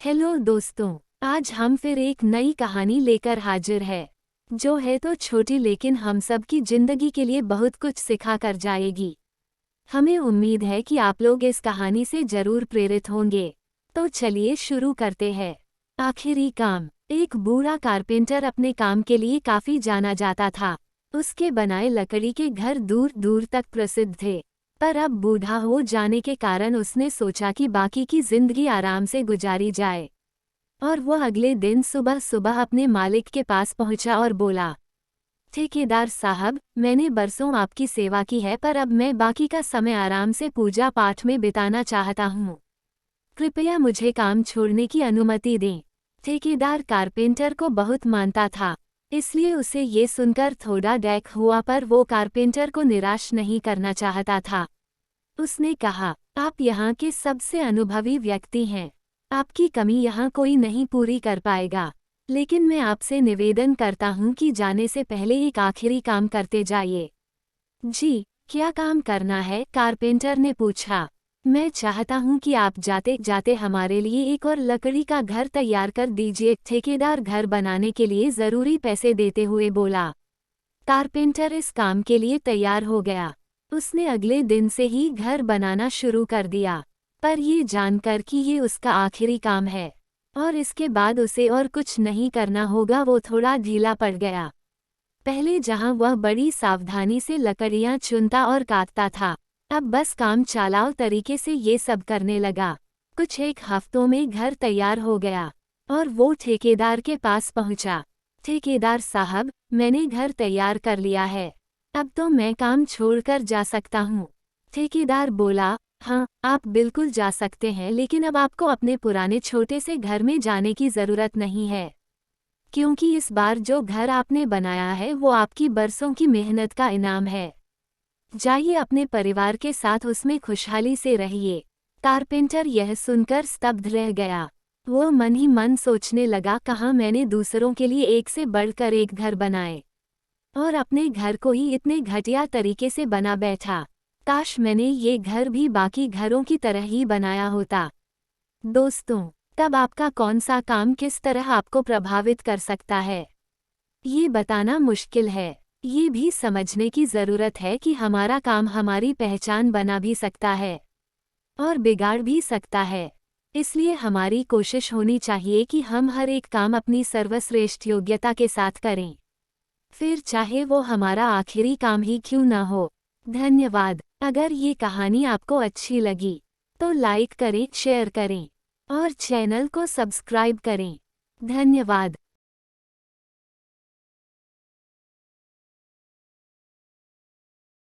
Hello दोस्तों, आज हम फिर एक नई कहानी लेकर हाजिर है जो है तो छोटी लेकिन हम सब की जिंदगी के लिए बहुत कुछ सिखा कर जाएगी। हमें उम्मीद है कि आप लोग इस कहानी से जरूर प्रेरित होंगे। तो चलिए शुरू करते हैं। आखिरी काम। एक बूढ़ा कारपेंटर अपने काम के लिए काफी जाना जाता था। उसके बनाए लकड़ी के घर दूर दूर तक प्रसिद्ध थे। पर अब बूढ़ा हो जाने के कारण उसने सोचा कि बाकी की जिंदगी आराम से गुजारी जाए। और वह अगले दिन सुबह सुबह अपने मालिक के पास पहुंचा और बोला, ठेकेदार साहब, मैंने बरसों आपकी सेवा की है पर अब मैं बाकी का समय आराम से पूजा पाठ में बिताना चाहता हूँ। कृपया मुझे काम छोड़ने की अनुमति दें। ठेकेदार कारपेंटर को बहुत मानता था, इसलिए उसे ये सुनकर थोड़ा डैक हुआ, पर वो कारपेंटर को निराश नहीं करना चाहता था। उसने कहा, आप यहाँ के सबसे अनुभवी व्यक्ति हैं। आपकी कमी यहाँ कोई नहीं पूरी कर पाएगा, लेकिन मैं आपसे निवेदन करता हूँ कि जाने से पहले एक आखिरी काम करते जाइए। जी, क्या काम करना है? कारपेंटर ने पूछा। मैं चाहता हूँ कि आप जाते जाते हमारे लिए एक और लकड़ी का घर तैयार कर दीजिए। ठेकेदार घर बनाने के लिए जरूरी पैसे देते हुए बोला। कारपेंटर इस काम के लिए तैयार हो गया। उसने अगले दिन से ही घर बनाना शुरू कर दिया, पर ये जानकर कि ये उसका आखिरी काम है और इसके बाद उसे और कुछ नहीं करना होगा, वो थोड़ा ढीला पड़ गया। पहले जहां वह बड़ी सावधानी से लकड़ियां चुनता और काटता था, अब बस काम चालाऊ तरीके से ये सब करने लगा। कुछ एक हफ्तों में घर तैयार हो गया और वो ठेकेदार के पास पहुंचा। ठेकेदार साहब, मैंने घर तैयार कर लिया है, अब तो मैं काम छोड़कर जा सकता हूँ। ठेकेदार बोला, हाँ, आप बिल्कुल जा सकते हैं, लेकिन अब आपको अपने पुराने छोटे से घर में जाने की ज़रूरत नहीं है, क्योंकि इस बार जो घर आपने बनाया है वो आपकी बरसों की मेहनत का इनाम है। जाइए अपने परिवार के साथ उसमें खुशहाली से रहिए। कारपेंटर यह सुनकर स्तब्ध रह गया। वो मन ही मन सोचने लगा, कहाँ मैंने दूसरों के लिए एक से बढ़कर एक घर बनाए और अपने घर को ही इतने घटिया तरीके से बना बैठा। काश मैंने ये घर भी बाकी घरों की तरह ही बनाया होता। दोस्तों, तब आपका कौन सा काम किस तरह आपको प्रभावित कर सकता है, ये बताना मुश्किल है। ये भी समझने की ज़रूरत है कि हमारा काम हमारी पहचान बना भी सकता है और बिगाड़ भी सकता है। इसलिए हमारी कोशिश होनी चाहिए कि हम हर एक काम अपनी सर्वश्रेष्ठ योग्यता के साथ करें, फिर चाहे वो हमारा आखिरी काम ही क्यों ना हो। धन्यवाद। अगर ये कहानी आपको अच्छी लगी तो लाइक करें, शेयर करें और चैनल को सब्सक्राइब करें। धन्यवाद।